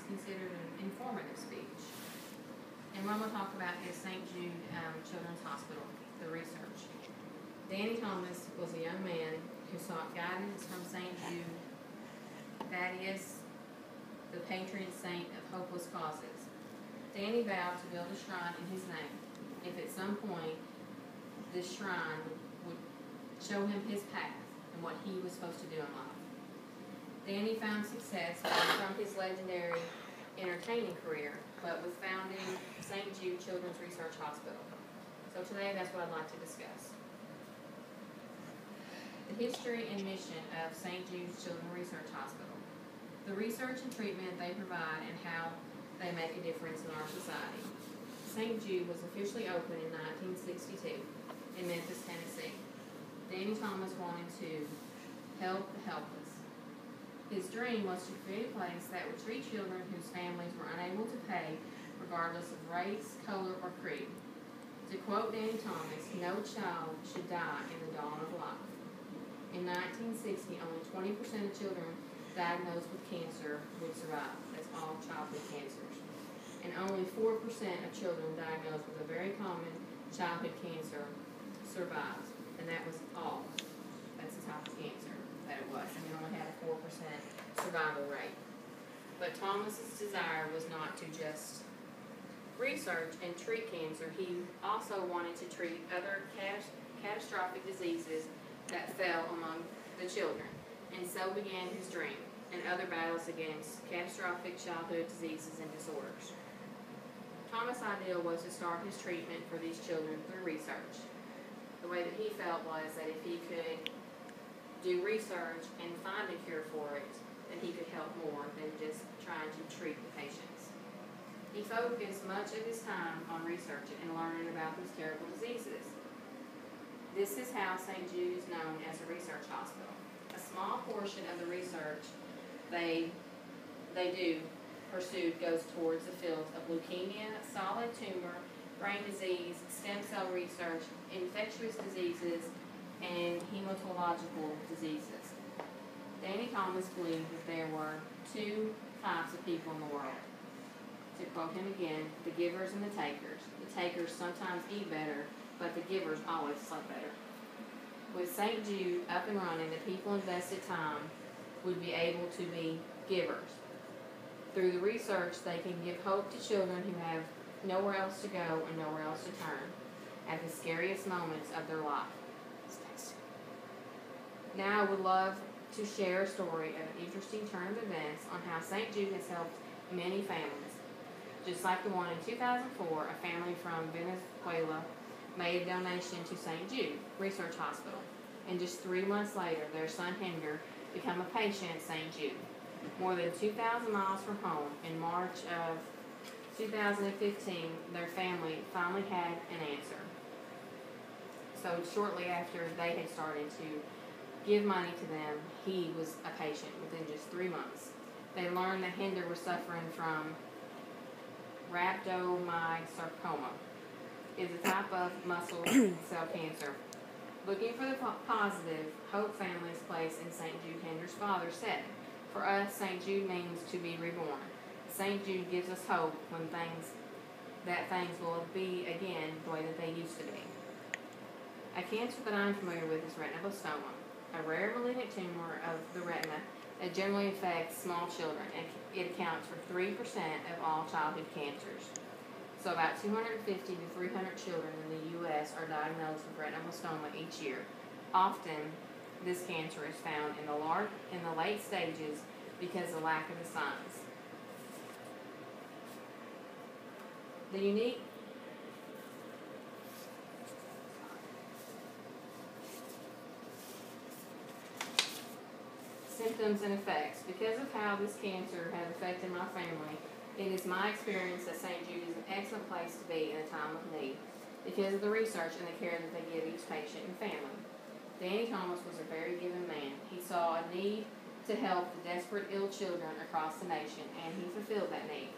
considered an informative speech. And what I'm going to talk about is St. Jude Children's Hospital, the research. Danny Thomas was a young man who sought guidance from St. Jude Thaddeus, the patron saint of hopeless causes. Danny vowed to build a shrine in his name if at some point this shrine would show him his path and what he was supposed to do in life. Danny found success from his legendary entertaining career, but with founding St. Jude Children's Research Hospital. So today that's what I'd like to discuss. The history and mission of St. Jude's Children's Research Hospital. The research and treatment they provide and how they make a difference in our society. St. Jude was officially opened in 1962 in Memphis, Tennessee. Danny Thomas wanted to help the helpless. His dream was to create a place that would treat children whose families were unable to pay regardless of race, color, or creed. To quote Danny Thomas, "No child should die in the dawn of life." In 1960, only 20% of children diagnosed with cancer would survive. That's all childhood cancers. And only 4% of children diagnosed with a very common childhood cancer survived. And that was all. That's the type of cancer that it was. And it only had a 4% survival rate. But Thomas's desire was not to just research and treat cancer. He also wanted to treat other catastrophic diseases that fell among the children. And so began his dream and other battles against catastrophic childhood diseases and disorders. Thomas' ideal was to start his treatment for these children through research. The way that he felt was that if he could do research and find a cure for it, then he could help more than just trying to treat the patients. He focused much of his time on researching and learning about these terrible diseases. This is how St. Jude is known as a research hospital. A small portion of the research they do pursued goes towards the fields of leukemia, solid tumor, brain disease, stem cell research, infectious diseases, and hematological diseases. Danny Thomas believed that there were two types of people in the world. To quote him again, the givers and the takers. The takers sometimes eat better, but the givers always sleep better. With St. Jude up and running, the people invested time would be able to be givers. Through the research, they can give hope to children who have nowhere else to go and nowhere else to turn at the scariest moments of their life. Now I would love to share a story of an interesting turn of events on how St. Jude has helped many families. Just like the one in 2004, a family from Venezuela made a donation to St. Jude Research Hospital. And just 3 months later, their son Hinder became a patient at St. Jude. More than 2,000 miles from home, in March of 2015, their family finally had an answer. So shortly after they had started to give money to them, he was a patient within just 3 months. They learned that Hinder was suffering from rhabdomyosarcoma. It's a type of muscle cell cancer. Looking for the positive, Hope Family's place in St. Jude, Hinder's father said, "For us, St. Jude means to be reborn. St. Jude gives us hope when things will be again the way that they used to be." A cancer that I'm familiar with is retinoblastoma, a rare malignant tumor of the retina that generally affects small children, and it accounts for 3% of all childhood cancers. So about 250 to 300 children in the U.S. are diagnosed with retinoblastoma each year. Often, this cancer is found in the late stages because of the lack of the signs. The unique symptoms and effects. Because of how this cancer has affected my family, it is my experience that St. Jude is an excellent place to be in a time of need because of the research and the care that they give each patient and family. Danny Thomas was a very giving man. He saw a need to help the desperate ill children across the nation, and he fulfilled that need.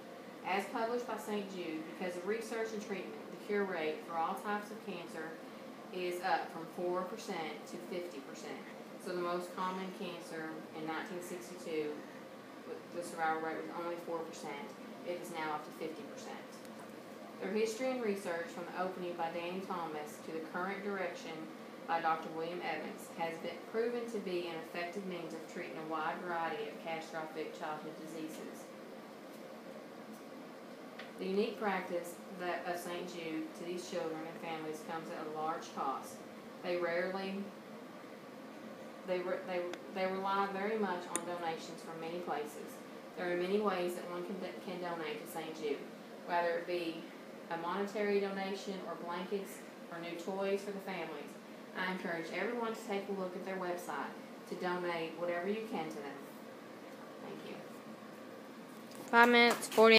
As published by St. Jude, because of research and treatment, the cure rate for all types of cancer is up from 4% to 50%. So the most common cancer in 1962 the survival rate was only 4%. It is now up to 50%. Their history and research from the opening by Danny Thomas to the current direction by Dr. William Evans has been proven to be an effective means of treating a wide variety of catastrophic childhood diseases. The unique practice of St. Jude to these children and families comes at a large cost. They rely very much on donations from many places. There are many ways that one can donate to St. Jude, whether it be a monetary donation or blankets or new toys for the families. I encourage everyone to take a look at their website to donate whatever you can to them. Thank you. 5 minutes, 40